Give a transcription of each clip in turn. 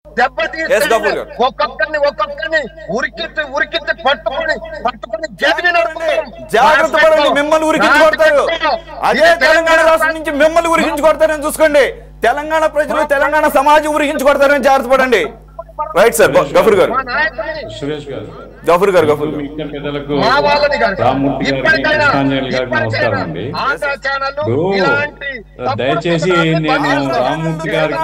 దెబ్బతీస్తే ఒక్కొక్కరిని ఉరికిత్తి పట్టుకొని గదిని నడుపుతాం. జాగ్రత్త పడండి, మిమ్మల్ని ఉరికించి కొడతారు. అదే తెలంగాణ రాష్ట్రం నుంచి మిమ్మల్ని ఉరికించి కొడతారని చూసుకోండి. తెలంగాణ ప్రజలు తెలంగాణ సమాజం ఉరికించి కొడతారని జాగ్రత్త పడండి. Right sir. గఫూర్ గారు, సురేష్ గారు, గఫూర్ గారు, గఫూర్ పెద్దలకు రామ్మూర్తి గారికి, కృష్ణాంజలి గారికి నమస్కారం అండి. దయచేసి నేను రామ్మూర్తి గారికి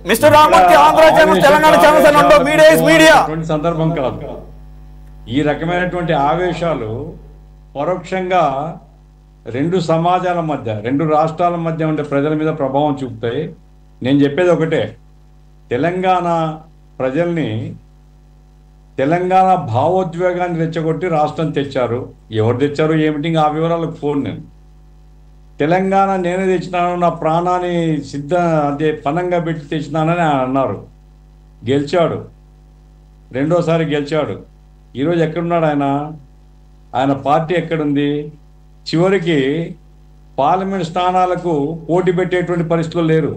mister Rammurthy Andhra channel, Telangana channels అని ఉండవు. Media is media. సందర్భం కాదు. ఈ రకమైనటువంటి ఆవేశాలు పరోక్షంగా రెండు సమాజాల మధ్య, రెండు రాష్ట్రాల మధ్య ఉండే ప్రజల మీద ప్రభావం చూపుతాయి. నేను చెప్పేది ఒకటే, తెలంగాణ ప్రజల్ని, తెలంగాణ భావోద్వేగాన్ని రెచ్చగొట్టి రాష్ట్రం తెచ్చారు. ఎవరు తెచ్చారు ఏమిటి ఆ వివరాలకు ఫోన్. నేను తెలంగాణ నేనే తెచ్చినాను, నా ప్రాణాన్ని అదే పనంగా పెట్టి తెచ్చినానని ఆయన అన్నారు. గెలిచాడు, రెండోసారి గెలిచాడు. ఈరోజు ఎక్కడున్నాడు ఆయన? ఆయన పార్టీ ఎక్కడుంది? చివరికి పార్లమెంట్ స్థానాలకు పోటీ పెట్టేటువంటి పరిస్థితులు లేరు.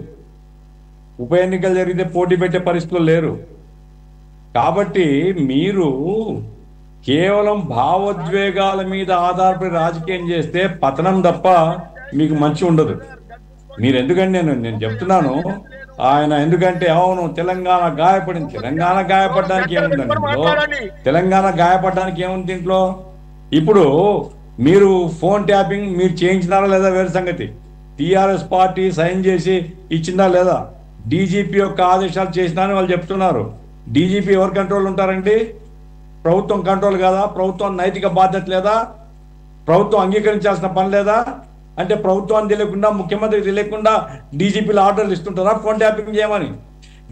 ఉప ఎన్నికలు జరిగితే పోటీ పెట్టే పరిస్థితులు లేరు. కాబట్టి మీరు కేవలం భావోద్వేగాల మీద ఆధారపడి రాజకీయం చేస్తే పతనం తప్ప మీకు మంచి ఉండదు. మీరు ఎందుకంటే నేను చెప్తున్నాను, ఆయన ఎందుకంటే అవును తెలంగాణ గాయపడింది. తెలంగాణ గాయపడడానికి ఏముందండి ఇంట్లో? తెలంగాణ గాయపడడానికి ఏముంది దీంట్లో? ఇప్పుడు మీరు ఫోన్ ట్యాపింగ్ మీరు చేయించినారా లేదా వేరే సంగతి. టీఆర్ఎస్ పార్టీ సైన్ చేసి ఇచ్చిందా లేదా? డీజీపీ యొక్క ఆదేశాలు చేసినారని వాళ్ళు చెప్తున్నారు. డీజీపీ ఎవరు కంట్రోల్ ఉంటారండి? ప్రభుత్వం కంట్రోల్ కాదా? ప్రభుత్వం నైతిక బాధ్యత లేదా? ప్రభుత్వం అంగీకరించాల్సిన పని లేదా? అంటే ప్రభుత్వాన్ని తెలియకుండా, ముఖ్యమంత్రికి తెలియకుండా డీజీపీలు ఆర్డర్లు ఇస్తుంటారా ఫోన్ ట్యాపింగ్ చేయమని?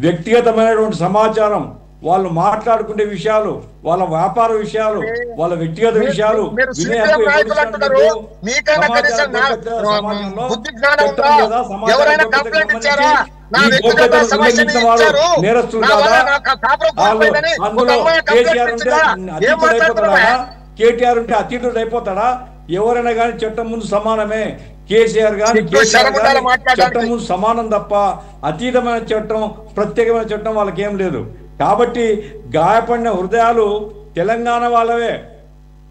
వ్యక్తిగతమైనటువంటి సమాచారం, వాళ్ళు మాట్లాడుకునే విషయాలు, వాళ్ళ వ్యాపార విషయాలు, వాళ్ళ వ్యక్తిగత విషయాలు నేరస్తులు కాదా? అందులో కేటీఆర్ ఉంటే అతీతుడు అయిపోతాడా? కేటీఆర్ ఉంటే అతీతుడు అయిపోతాడా? ఎవరైనా కానీ చట్టం ముందు సమానమే. కేసీఆర్ కానీ చట్టం ముందు సమానం తప్ప అతీతమైన చట్టం, ప్రత్యేకమైన చట్టం వాళ్ళకి ఏం లేదు. కాబట్టి గాయపడిన హృదయాలు తెలంగాణ వాళ్ళవే.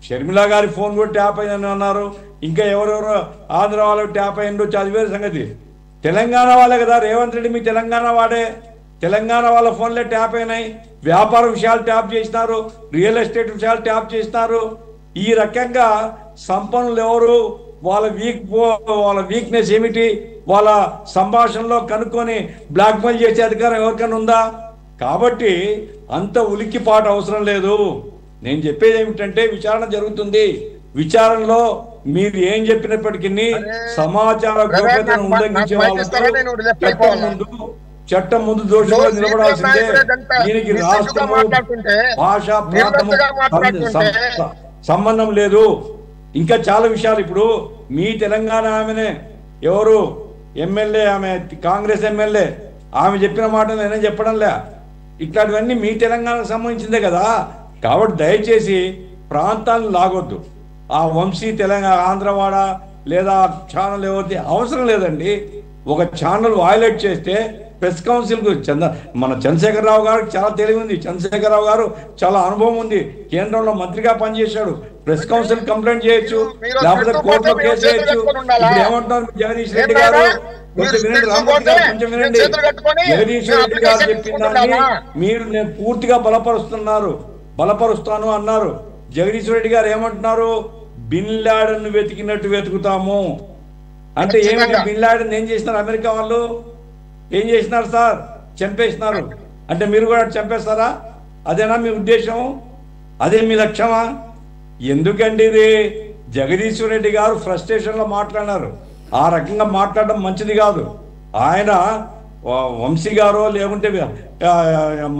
షర్మిల గారి ఫోన్ కూడా ట్యాప్ అయిందని అన్నారు. ఇంకా ఎవరెవరో ఆంధ్ర వాళ్ళు ట్యాప్ అయ్యిందో అది వేరే సంగతి. తెలంగాణ వాళ్ళే కదా రేవంత్ రెడ్డి, మీ తెలంగాణ వాడే. తెలంగాణ వాళ్ళ ఫోన్లే ట్యాప్ అయినాయి. వ్యాపార విషయాలు ట్యాప్ చేసినారు, రియల్ ఎస్టేట్ విషయాలు ట్యాప్ చేసినారు. ఈ రకంగా సంపన్నులు ఎవరు, వాళ్ళ వీక్నెస్ ఏమిటి, వాళ్ళ సంభాషణలో కనుక్కొని బ్లాక్మెయిల్ చేసే అధికారం ఎవరికైనా ఉందా? కాబట్టి అంత ఉలిక్కిపాటు అవసరం లేదు. నేను చెప్పేది ఏమిటంటే విచారణ జరుగుతుంది. విచారణలో మీరు ఏం చెప్పినప్పటికీ సమాచార గోప్యతను ఉల్లంఘించే వాళ్ళతో చట్టం ముందు దోషులుగా నిలబడాల్సిందే. దీనికి రాష్ట్రము, భాష, ప్రాంతము సంబంధం లేదు. ఇంకా చాలా విషయాలు. ఇప్పుడు మీ తెలంగాణ ఆమెనే ఎవరు ఎమ్మెల్యే, ఆమె కాంగ్రెస్ ఎమ్మెల్యే, ఆమె చెప్పిన మాట నేనే చెప్పడంలే. ఇట్లాంటివన్నీ మీ తెలంగాణకు సంబంధించిందే కదా. కాబట్టి దయచేసి ప్రాంతాలను లాగొద్దు. ఆ వంశీ తెలంగాణ ఆంధ్రవాడ లేదా ఛానల్ ఎవరిది అవసరం లేదండి. ఒక ఛానల్ వైలేట్ చేస్తే ప్రెస్ కౌన్సిల్కు మన చంద్రశేఖరరావు గారికి చాలా తెలివి ఉంది. చంద్రశేఖరరావు గారు చాలా అనుభవం ఉంది. కేంద్రంలో మంత్రిగా పనిచేశాడు. ప్రెస్ కౌన్సిల్ కంప్లైంట్ చేయొచ్చు, లేకపోతే కోర్టులో కేసు చేయొచ్చు. ఇప్పుడు ఏమంటున్నారు జగదీష్ రెడ్డి గారు? కొంచెం వినండి, రామ్మూర్తి గారు కొంచెం వినండి. జగదీష్ రెడ్డి గారు చెప్పిన దాన్ని మీరు నేను పూర్తిగా బలపరుస్తాను అన్నారు. జగదీష్ రెడ్డి గారు ఏమంటున్నారు? బిన్ లాడెన్ వెతికినట్టు వెతుకుతాము అంటే ఏమిటి? బిన్ లాడెన్ ఏం చేసినారు? అమెరికా వాళ్ళు ఏం చేసినారు సార్? చంపేసినారు. అంటే మీరు కూడా చంపేస్తారా? అదేనా మీ ఉద్దేశం? అదే మీ లక్ష్యమా? ఎందుకండి ఇది? జగదీశ్వర్ రెడ్డి గారు ఫ్రస్ట్రేషన్లో మాట్లాడినారు. ఆ రకంగా మాట్లాడడం మంచిది కాదు. ఆయన వంశీ గారో లేకుంటే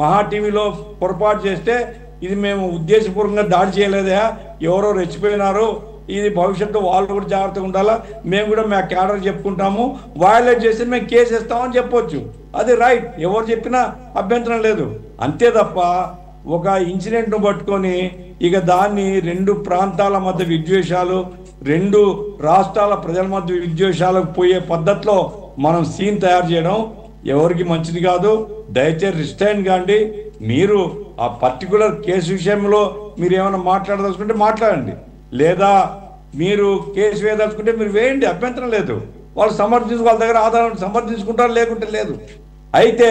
మహా టీవీలో పొరపాటు చేస్తే ఇది మేము ఉద్దేశపూర్వకంగా దాడి చేయలేదా, ఎవరో రెచ్చిపోయినారు, ఇది భవిష్యత్తు వాళ్ళు కూడా జాగ్రత్తగా ఉండాలా, మేము కూడా మా క్యాడర్ చెప్పుకుంటాము, వయలేట్ చేస్తే మేము కేసు ఇస్తామని చెప్పొచ్చు. అది రైట్, ఎవరు చెప్పినా అభ్యంతరం లేదు. అంతే తప్ప ఒక ఇన్సిడెంట్ను పట్టుకొని ఇక దాన్ని రెండు ప్రాంతాల మధ్య విద్వేషాలు, రెండు రాష్ట్రాల ప్రజల మధ్య విద్వేషాలకు పోయే పద్ధతిలో మనం సీన్ తయారు చేయడం ఎవరికి మంచిది కాదు. దయచేసి రిస్టైన్ కాండి. మీరు ఆ పర్టికులర్ కేసు విషయంలో మీరు ఏమైనా మాట్లాడదలుచుకుంటే మాట్లాడండి, లేదా మీరు కేసు వేయదలుచుకుంటే మీరు వేయండి, అభ్యంతరం లేదు. వాళ్ళు వాళ్ళ దగ్గర ఆధారం సమర్థించుకుంటారు, లేకుంటే లేదు. అయితే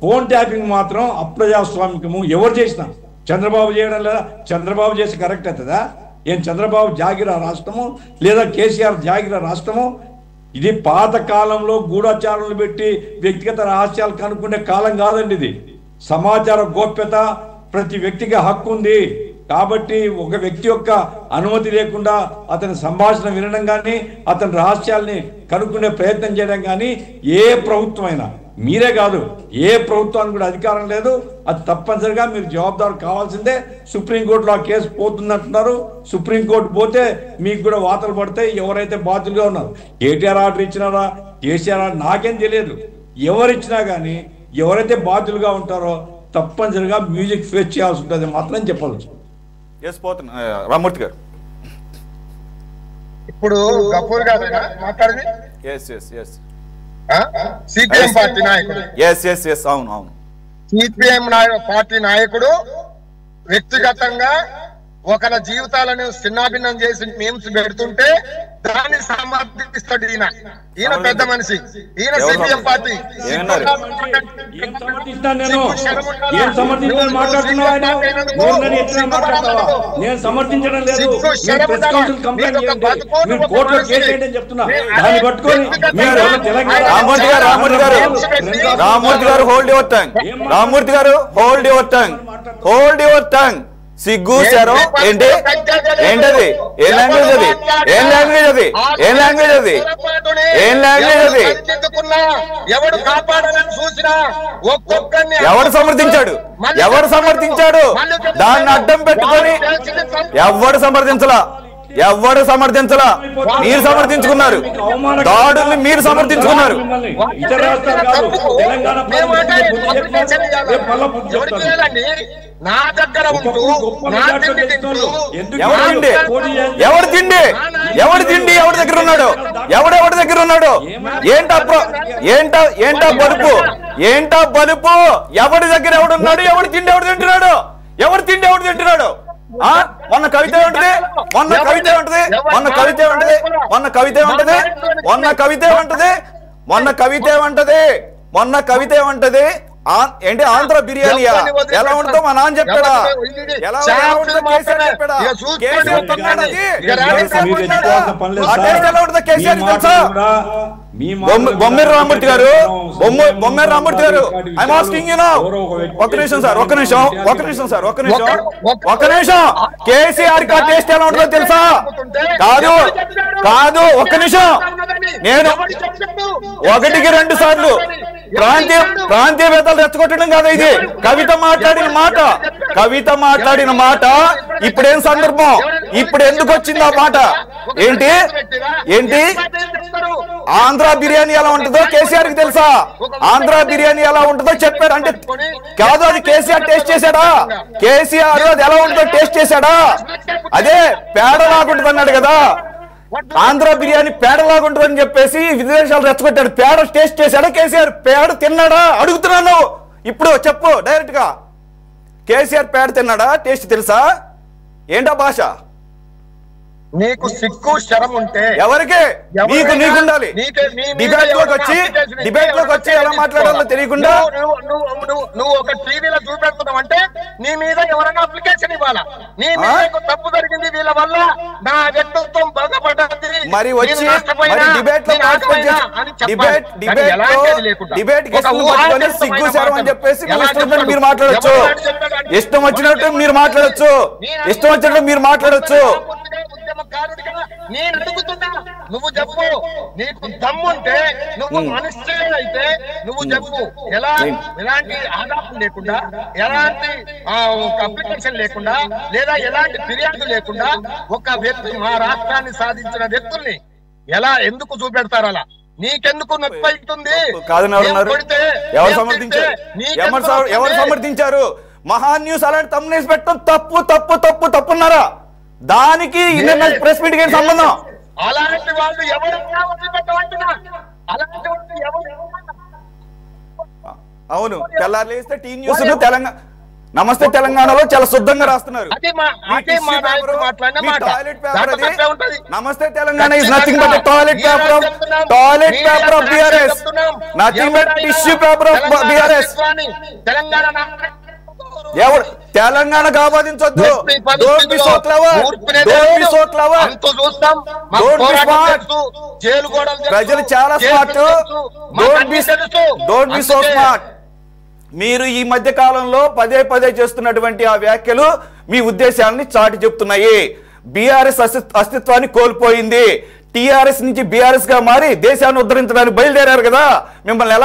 ఫోన్ ట్యాపింగ్ మాత్రం అప్రజాస్వామికము. ఎవరు చేసినా, చంద్రబాబు చేయడం లేదా? చంద్రబాబు చేసి కరెక్ట్ అవుతుందా? ఏం చంద్రబాబు జాగిరా రాష్ట్రము లేదా కేసీఆర్ జాగిరా రాష్ట్రము? ఇది పాత కాలంలో గూఢచారులు పెట్టి వ్యక్తిగత రహస్యాలు కనుక్కునే కాలం కాదండి. ఇది సమాచార గోప్యత, ప్రతి వ్యక్తికి హక్కు ఉంది. కాబట్టి ఒక వ్యక్తి యొక్క అనుమతి లేకుండా అతని సంభాషణ వినడం కానీ, అతని రహస్యాల్ని కనుక్కునే ప్రయత్నం చేయడం కానీ ఏ ప్రభుత్వమైనా, మీరే కాదు ఏ ప్రభుత్వానికి కూడా అధికారం లేదు. అది తప్పనిసరిగా మీరు జవాబుదారు కావాల్సిందే. సుప్రీంకోర్టులో ఆ కేసు పోతుందంటున్నారు. సుప్రీంకోర్టు పోతే మీకు కూడా వార్తలు పడతాయి ఎవరైతే బాధ్యులుగా ఉన్నారు. కేటీఆర్ ఆర్డర్ ఇచ్చినారా, కేసీఆర్ ఆర్డర్ నాకేం తెలియదు. ఎవరిచ్చినా కానీ ఎవరైతే బాధ్యులుగా ఉంటారో తప్పనిసరిగా మ్యూజిక్ ఫేస్ చేయాల్సి ఉంటుంది మాత్రం చెప్పవచ్చు. రామ్మూర్తి గారు ఇప్పుడు గఫూర్ గారు మాట్లాడింది సిపిఎం పార్టీ నాయకుడు. అవును, సిపిఎం పార్టీ నాయకుడు వ్యక్తిగతంగా ఒకరి జీవితాలను చిన్నాభిన్నం చేసి మేమ్స్ పెడుతుంటే దాన్ని సమర్థిస్తాడు ఈయన పెద్ద మనిషి, ఈయన సిపిఎం పార్టీ. రామ్మూర్తి గారు హోల్డ్ యువర్ టంగ్. రామ్మూర్తి గారు hold your tongue, hold your tongue. సిగ్గు శరం ఏంటి? ఏంటది? ఏం లాంగ్వేజ్ అది? ఏం లాంగ్వేజ్ అది? ఏం లాంగ్వేజ్ అది? ఏం లాంగ్వేజ్ అది? ఎవడు సమర్థించాడు? ఎవడు సమర్థించాడు? దాన్ని అడ్డం పెట్టుకొని ఎవడు సమర్థించలా, ఎవడు సమర్థించలా. మీరు సమర్థించుకున్నారు, దాడుల్ని మీరు సమర్థించుకున్నారు. నా దగ్గర ఎవరు తిండి ఎవరి దగ్గర ఉన్నాడు? ఎవడెవడి దగ్గర ఉన్నాడు? ఏంటా బలుపు? ఏంటా బలుపు? ఎవడి దగ్గర ఎవడున్నాడు? ఎవడు తిండి ఎవడు తింటున్నాడు? ఎవరు తిండి ఎవడు తింటున్నాడు? మొన్న కవిత ఉంటుంది, మొన్న కవిత ఉంటుంది, మొన్న కవిత ఉంటుంది, మొన్న కవిత ఉంటుంది, మొన్న కవిత ఉంటుంది, మొన్న కవిత ఉంటుంది, మొన్న కవిత ఉంటుంది. ఏంటి ఆంధ్ర బిర్యానీయా? ఎలా ఉంటుందో మా నాన్న చెప్పాడా? ఎలా ఉంటుందో కేసీఆర్ చెప్పాడా? కేసీఆర్ తిన్నాడది. ఆ టేస్ట్ ఎలా ఉంటుందో కేసీఆర్ తెలుసా? బొమ్మిరి రామ్మూర్తి గారు, బొమ్మిరి రామ్మూర్తి గారు, ఐఎమ్ ఆస్కింగ్ యు నౌ. ఒక్క నిమిషం సార్, ఒక్క నిమిషం, ఒక్క నిమిషం సార్, ఒక్క నిమిషం, ఒక్క నిమిషం. కేసీఆర్ కా టేస్ట్ ఎలా ఉంటుందో తెలుసా? కాదు కాదు, ఒక్క నిమిషం. నేను 1-2 సార్లు ప్రాంతీయ వేతలు రెచ్చగొట్టడం కాదు ఇది. కవిత మాట్లాడిన మాట ఇప్పుడేం సందర్భం? ఇప్పుడు ఎందుకు వచ్చింది ఆ మాట? ఏంటి ఆంధ్ర బిర్యానీ ఎలా ఉంటుందో కేసీఆర్ కి తెలుసా? ఆంధ్ర బిర్యానీ ఎలా ఉంటుందో చెప్పాడు అంటే కాదు. అది కేసీఆర్ టేస్ట్ చేశాడా? కేసీఆర్ అది ఎలా ఉంటుందో టేస్ట్ చేశాడా? అదే పేడలాగుంటుంది అన్నాడు కదా. ఆంధ్ర బిర్యానీ పేడలాగుంటుందని చెప్పేసి విదేశాలు రెచ్చగొట్టాడు. పేడ టేస్ట్ చేశాడా కేసీఆర్? పేడ తిన్నాడా అడుగుతున్నాను. ఇప్పుడు చెప్పు డైరెక్ట్ గా. కేసీఆర్ పేడ తిన్నాడా? టేస్ట్ తెలుసా? ఏంటా భాష? నీకు సిగ్గు శరం ఉంటే ఎవరికి? నీకుండాలి. డిబేట్ లోకి వచ్చి ఎలా మాట్లాడాలో తెలియకుండా నువ్వు ఒక టీవీలో చూపెడుతున్నావు అంటే నీ మీద ఎవరైనా అప్లికేషన్ ఇవ్వాలా? నీ మీద తప్పు జరిగింది, వీళ్ళ వల్ల నా వ్యక్తిత్వం బాధపడ్డది, మరి వచ్చి డిబేట్ సిగ్గు శరం అని చెప్పేసి మీరు మాట్లాడచ్చు. ఇష్టం వచ్చినట్టు మీరు మాట్లాడచ్చు. నేను అడుగుతున్నా, నువ్వు చెప్పు. నీకు దమ్ముంటే, నువ్వు మనిషి అయితే నువ్వు చెప్పు. ఎలాంటి ఆదాపు లేకుండా, ఎలాంటి అప్లికేషన్ లేకుండా, లేదా ఎలాంటి ఫిర్యాదు లేకుండా ఒక వ్యక్తి మా రాష్ట్రాన్ని సాధించిన వ్యక్తుల్ని ఎందుకు చూపెడతారు? అలా నీకెందుకు నొప్పి అవుతుంది? ఎవరు సమర్థించారు? మహాన్ న్యూస్ అలాంటి తమ్మునేసి పెట్టడం తప్పున్నారా? దానికి ప్రెస్ మీట్ కి సంబంధం? అలాంటి వాళ్ళు ఎవరు వదిలిపెట్టమంటున్నా? అలాంటి వాళ్ళు ఎవరు అవును, తెల్లారు లేస్తే టీ న్యూస్ తెలంగాణ నమస్తే తెలంగాణలో చాలా శుద్ధంగా రాస్తున్నారు. Namaste Telangana is nothing but toilet paper of BRS, nothing but tissue paper of BRS. ఎవరు తెలంగాణకు ఆపాదించొద్దు. Don't be so clever, don't be so clever, don't be smart. ప్రజలు చాలా smart, don't be so smart. మీరు ఈ మధ్య కాలంలో పదే పదే చేస్తున్నటువంటి ఆ వ్యాఖ్యలు మీ ఉద్దేశాలని చాటి చెప్తున్నాయి. బీఆర్ఎస్ అస్తిత్వాన్ని కోల్పోయింది. టీఆర్ఎస్ నుంచి బీఆర్ఎస్ గా మారి దేశాన్ని ఉద్ధరించడానికి బయలుదేరారు కదా. మిమ్మల్ని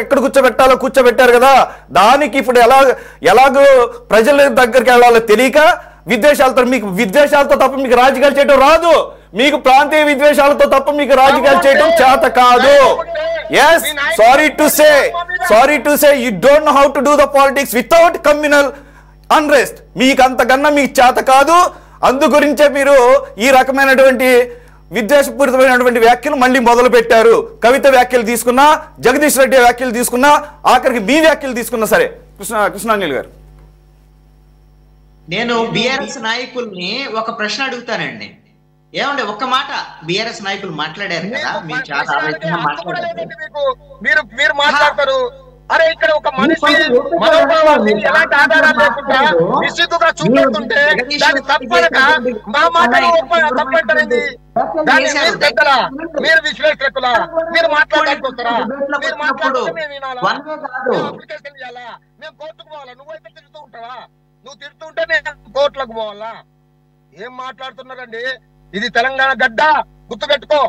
ఎక్కడ కూర్చోబెట్టాలో కూర్చోబెట్టారు కదా. దానికి ఇప్పుడు ఎలాగో ప్రజల దగ్గరికి వెళ్ళాలో తెలియక మీకు విద్వేషాలతో తప్ప మీకు రాజకీయాలు చేయడం రాదు. మీకు ప్రాంతీయ విద్వేషాలతో తప్ప మీకు రాజకీయాలు చేయడం చేత కాదు. Yes, sorry to say you don't know how to do the politics without communal unrest. మీకు అంతకన్నా మీకు చేత కాదు. అందు గురించే మీరు ఈ రకమైనటువంటి విద్వేషపూరితమైనటువంటి వ్యాఖ్యలు మళ్ళీ మొదలు పెట్టారు. కవిత వ్యాఖ్యలు తీసుకున్నా, జగదీష్ రెడ్డి వ్యాఖ్యలు తీసుకున్నా, ఆఖరికి మీ వ్యాఖ్యలు తీసుకున్నా సరే. కృష్ణానిల్ గారు, నేను బిఆర్ఎస్ నాయకుల్ని ఒక ప్రశ్న అడుగుతానండి. ఏమండి, ఒక్క మాట బిఆర్ఎస్ నాయకులు మాట్లాడారు కదా, మీరు చాలా ఆలోచన మాట్లాడారు. మీరు మాట్లాడతారు. అరే ఇక్కడ ఒక మనిషి మనోభావాన్ని ఎలాంటి ఆధారాలు లేకుండా నిశ్చితంగా చూపెడుతుంటే దాన్ని తప్పనక మా మాటలు తప్పంటారండి. దాన్ని మీరు పెద్దలా, మీరు విశ్లేషకులా, మీరు మాట్లాడడానికి వస్తారా? మీరు మాట్లాడుతూ మేము వినాలా? అప్లికేషన్ చేయాలా? మేము కోర్టుకు పోవాలా? నువ్వైతే తిరుగుతూ ఉంటావా? నువ్వు తిరుగుతుంటే నేను కోర్టులకు పోవాలా? ఏం మాట్లాడుతున్నారండి? ఇది తెలంగాణ గడ్డ, గుర్తుపెట్టుకో.